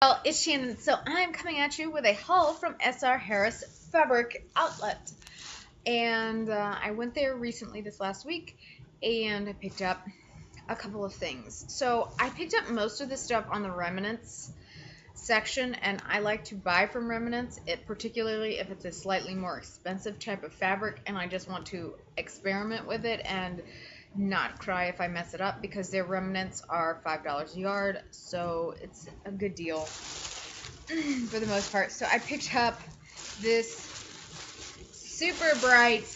Well, it's Shannon, so I'm coming at you with a haul from SR Harris Fabric Outlet. And I went there recently this last week and I picked up a couple of things. So I picked up most of the stuff on the remnants section, and I like to buy from remnants, particularly if it's a slightly more expensive type of fabric and I just want to experiment with it and not cry if I mess it up, because their remnants are $5 a yard, so it's a good deal for the most part. So I picked up this super bright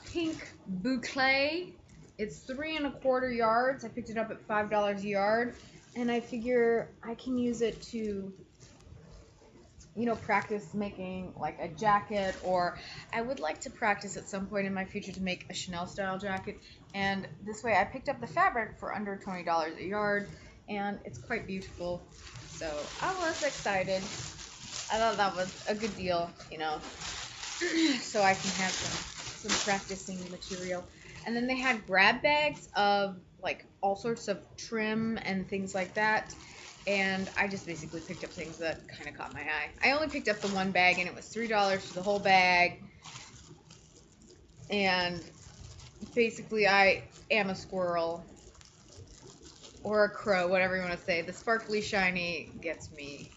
pink boucle. It's 3¼ yards. I picked it up at $5 a yard, and I figure I can use it to, practice making like a jacket, or I would like to practice at some point in my future to make a Chanel style jacket. And this way I picked up the fabric for under $20 a yard, and it's quite beautiful. So I was excited. I thought that was a good deal, so I can have some practicing material. And then they had grab bags of like all sorts of trim and things like that. And I just basically picked up things that kind of caught my eye. I only picked up the one bag, and it was $3 for the whole bag. And basically, I am a squirrel or a crow, whatever you want to say. The sparkly shiny gets me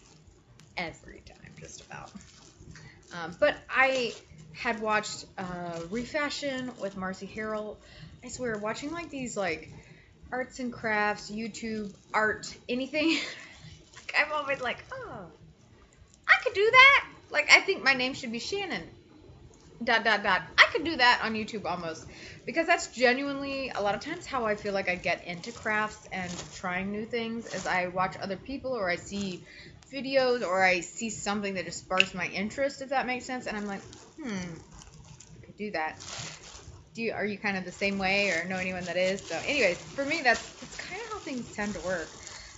every time, just about. But I had watched Refashion with Marcy Harrell. I swear, watching like these like arts and crafts, YouTube art, anything. I'm always like, oh, I could do that. Like, I think my name should be Shannon. ... I could do that on YouTube almost, because that's genuinely a lot of times how I feel like I get into crafts and trying new things, as I watch other people, or I see videos, or I see something that just sparks my interest, if that makes sense, and I'm like, I could do that. Are you kind of the same way, or know anyone that is? So anyways, for me, that's kind of how things tend to work.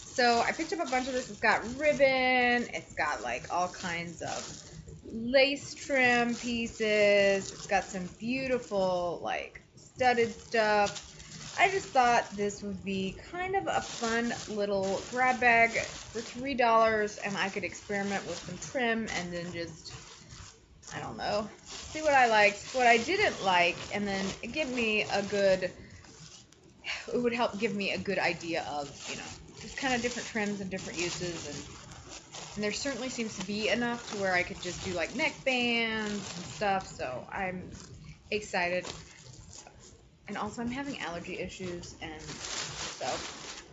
So I picked up a bunch of this. It's got ribbon. It's got like all kinds of lace trim pieces. It's got some beautiful like studded stuff. I just thought this would be kind of a fun little grab bag for $3, and I could experiment with some trim and then just, I don't know, see what I liked, what I didn't like, and then it would help give me a good idea of, just kind of different trims and different uses. And there certainly seems to be enough to where I could just do like neck bands and stuff, so I'm excited. And also I'm having allergy issues, and so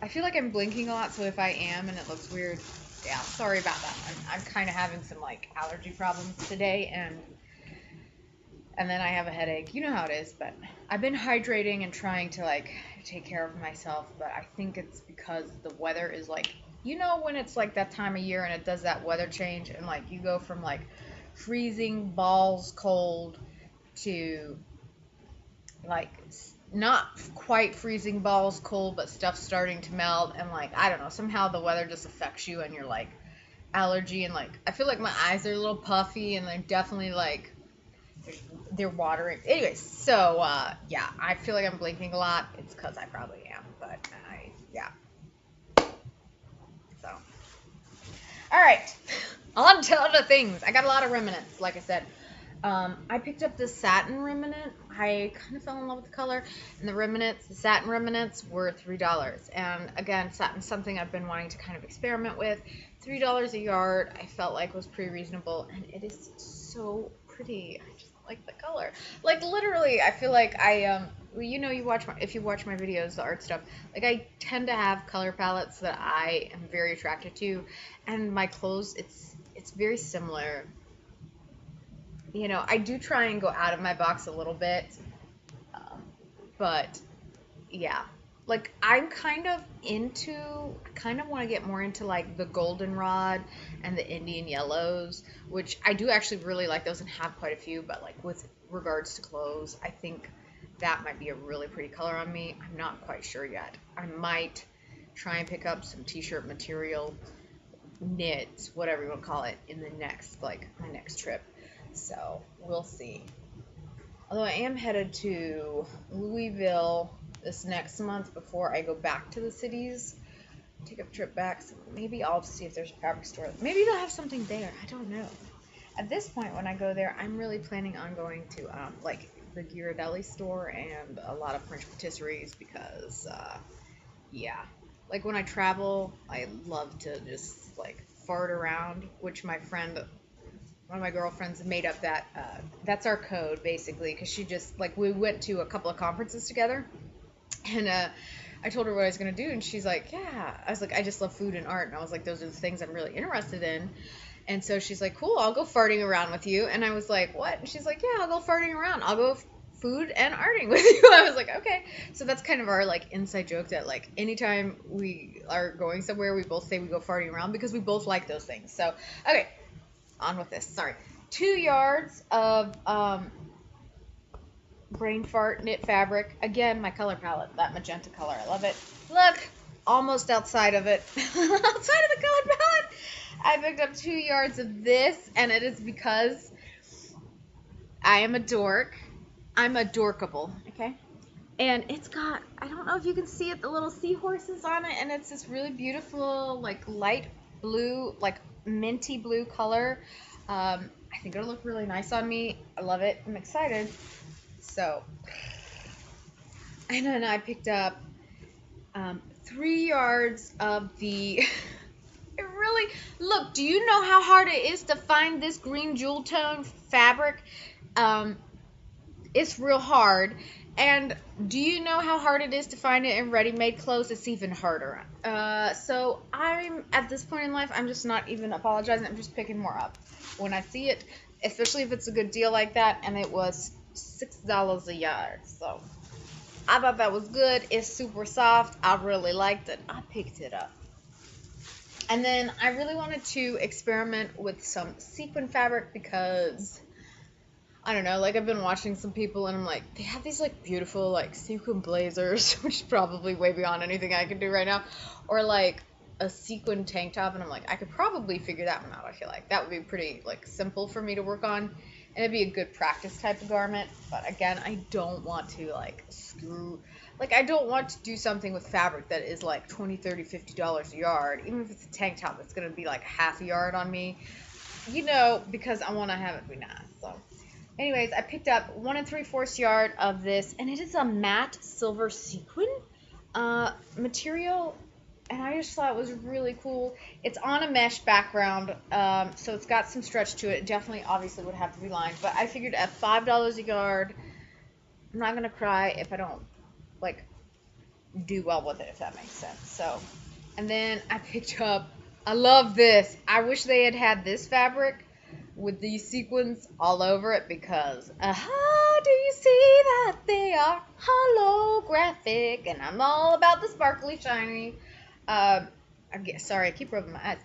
I feel like I'm blinking a lot, so if I am and it looks weird, yeah, sorry about that. I'm kind of having some like allergy problems today, and then I have a headache. You know how it is, but I've been hydrating and trying to like take care of myself, but I think it's because the weather is like, when it's like that time of year and it does that weather change, and like you go from like freezing balls cold to like not quite freezing balls cold, but stuff starting to melt, and like, I don't know, somehow the weather just affects you and your like allergy, and like I feel like my eyes are a little puffy, and they're definitely like they're watering. Anyways, so yeah, I feel like I'm blinking a lot. It's because I probably am, but yeah. So, all right, on to other things. I got a lot of remnants, like I said. I picked up this satin remnant. I kind of fell in love with the color, and the satin remnants were $3. And again, satin's something I've been wanting to kind of experiment with. $3 a yard, I felt like was pretty reasonable, and it is so pretty. I just like the color. Like literally, I feel like if you watch my videos, the art stuff, like I tend to have color palettes that I am very attracted to, and my clothes, it's very similar. I do try and go out of my box a little bit, but yeah, like I kind of want to get more into like the goldenrod and the Indian yellows, which I do actually really like those and have quite a few, but like with regards to clothes, I think that might be a really pretty color on me. I'm not quite sure yet. I might try and pick up some t-shirt material, knits, whatever you want to call it, in my next trip. So we'll see. Although I am headed to Louisville this next month before I go back to the cities. take a trip back. So maybe I'll see if there's a fabric store. Maybe they'll have something there. I don't know. At this point, when I go there, I'm really planning on going to like the Ghirardelli store and a lot of French patisseries because yeah, like when I travel, I love to just like fart around, which my friend, one of my girlfriends made up that that's our code basically because she just like we went to a couple of conferences together and I told her what I was going to do and she's like, yeah. I was like, I just love food and art, and I was like, those are the things I'm really interested in. And so she's like, cool, I'll go farting around with you. And I was like, what? And she's like, yeah, I'll go farting around. I'll go food and arting with you. I was like, okay. So that's kind of our like inside joke that like anytime we are going somewhere, we both say we go farting around because we both like those things. So, okay, on with this. Sorry. 2 yards of brain fart knit fabric. Again, my color palette, that magenta color. I love it. Look, almost outside of it. Outside of the color palette. I picked up 2 yards of this, and it is because I am a dork. I'm a dorkable, okay? And it's got, I don't know if you can see it, the little seahorses on it, and it's this really beautiful, like, light blue, like, minty blue color. I think it'll look really nice on me. I love it. I'm excited. So, and then I picked up 3 yards of the... It really, look, do you know how hard it is to find this green jewel tone fabric? It's real hard. And do you know how hard it is to find it in ready-made clothes? It's even harder. So I'm, at this point in life, I'm just not even apologizing. I'm just picking more up when I see it, especially if it's a good deal like that. And it was $6 a yard. So I thought that was good. It's super soft. I really liked it. I picked it up. And then I really wanted to experiment with some sequin fabric because, I don't know, like I've been watching some people and I'm like, they have these like beautiful like sequin blazers, which is probably way beyond anything I can do right now, or like a sequin tank top, and I'm like, I could probably figure that one out. I feel like that would be pretty like simple for me to work on, and it'd be a good practice type of garment. But again, I don't want to like screw. Like, I don't want to do something with fabric that is like $20, $30, $50 a yard. Even if it's a tank top, it's going to be like half a yard on me. You know, because I want to have it be nice. So, anyways, I picked up 1 3/4 yard of this. And it is a matte silver sequin material. And I just thought it was really cool. It's on a mesh background. So it's got some stretch to it. Definitely, obviously, would have to be lined. But I figured at $5 a yard, I'm not going to cry if I don't like do well with it, if that makes sense. So, and then I picked up, I love this. I wish they had had this fabric with these sequins all over it because, do you see that they are holographic? And I'm all about the sparkly shiny. Sorry, I keep rubbing my eyes,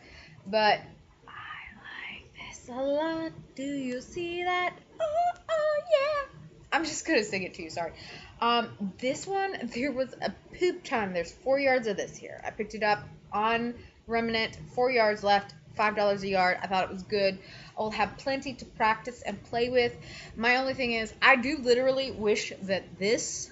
but I like this a lot. Do you see that? Oh yeah. I'm just gonna sing it to you. Sorry. This one, there was a poop ton. There's 4 yards of this here. I picked it up on Remnant, 4 yards left, $5 a yard. I thought it was good. I will have plenty to practice and play with. My only thing is, I do literally wish that this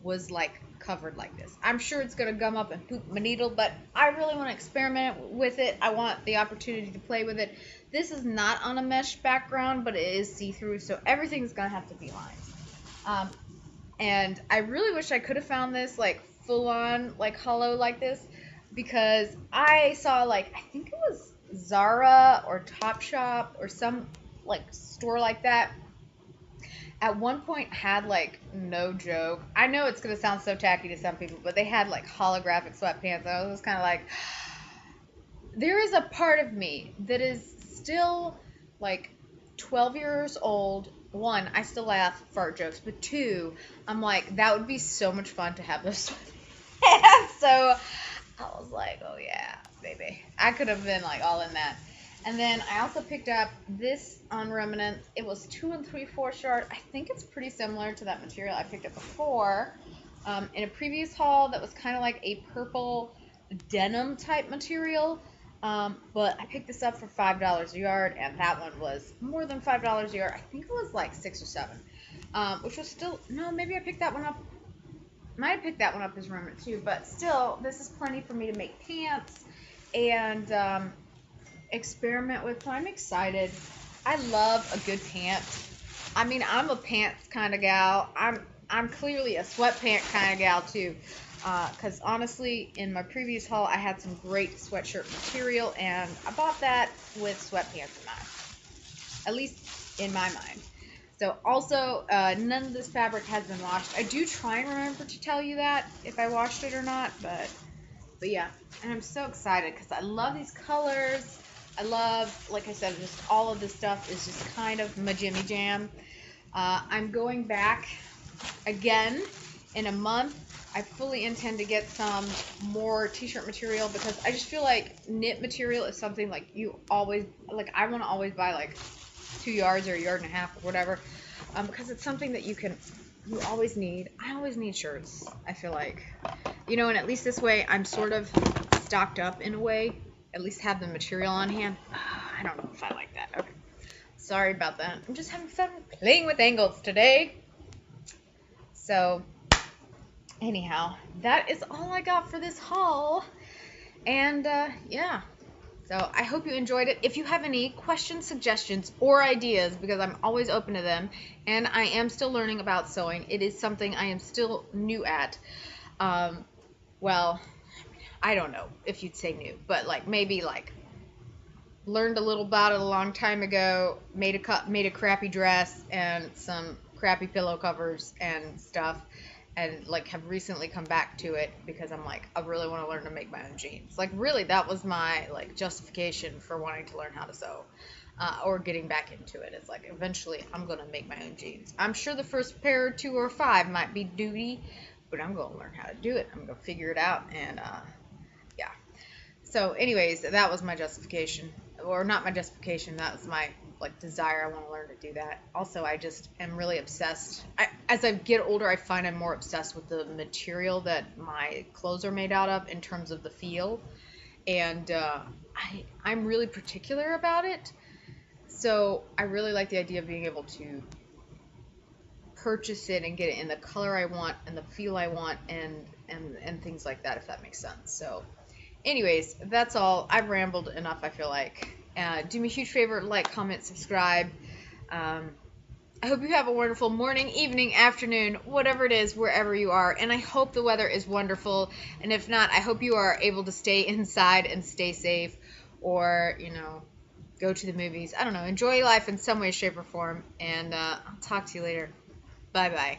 was like covered like this. I'm sure it's gonna gum up and poop my needle, but I really want to experiment with it. I want the opportunity to play with it. This is not on a mesh background, but it is see-through, so everything's gonna have to be lined. And I really wish I could have found this like full-on like hollow like this, because I saw like, I think it was Zara or Topshop or some like store like that at one point had like, no joke, I know it's gonna sound so tacky to some people, but they had like holographic sweatpants, and I was just kind of like, there is a part of me that is still like 12 years old. 1, I still laugh fart jokes, but 2, I'm like, that would be so much fun to have those. So I was like, oh yeah, baby, I could have been like all in that. And then I also picked up this on Remnant. It was 2 3/4 yard. I think it's pretty similar to that material I picked up before in a previous haul that was kind of like a purple denim type material. But I picked this up for $5 a yard, and that one was more than $5 a yard. I think it was like 6 or 7, which was still, no, maybe I picked that one up. might have picked that one up as remnant too, but still, this is plenty for me to make pants and experiment with. So I'm excited. I love a good pant. I mean, I'm a pants kind of gal. I'm clearly a sweatpant kind of gal too. Because honestly, in my previous haul, I had some great sweatshirt material, and I bought that with sweatpants in mind, at least in my mind. So also, none of this fabric has been washed. I do try and remember to tell you that if I washed it or not, but yeah. And I'm so excited because I love these colors. I love, like I said, just all of this stuff is just kind of my jimmy jam. I'm going back again in a month. I fully intend to get some more t-shirt material because I just feel like knit material is something like you always, like I want to always buy like 2 yards or a yard and a half or whatever, because it's something that you always need. I always need shirts, I feel like, and at least this way I'm sort of stocked up in a way, at least have the material on hand. I don't know if I like that. Okay, sorry about that. I'm just having fun playing with angles today. So anyhow, that is all I got for this haul. And yeah, so I hope you enjoyed it. If you have any questions, suggestions, or ideas, because I'm always open to them, and I am still learning about sewing. It is something I am still new at. Well, I don't know if you'd say new, but maybe learned a little about it a long time ago, made a crappy dress and some crappy pillow covers and stuff, and have recently come back to it because I'm I really want to learn to make my own jeans. Really, that was my justification for wanting to learn how to sew, or getting back into it. It's eventually I'm gonna make my own jeans. I'm sure the first pair or 2 or 5 might be duty, but I'm gonna learn how to do it. I'm gonna figure it out, and yeah. So anyways, that was my justification, or not my justification, that was my desire. I want to learn to do that. Also, I just am really obsessed. As I get older, I find I'm more obsessed with the material that my clothes are made out of in terms of the feel, and I'm really particular about it. So I really like the idea of being able to purchase it and get it in the color I want and the feel I want, and things like that, if that makes sense. So anyways, that's all. I've rambled enough, I feel like. Do me a huge favor, like, comment, subscribe. I hope you have a wonderful morning, evening, afternoon, whatever it is, wherever you are. And I hope the weather is wonderful. And if not, I hope you are able to stay inside and stay safe, or, go to the movies. I don't know. Enjoy life in some way, shape, or form. And I'll talk to you later. Bye-bye.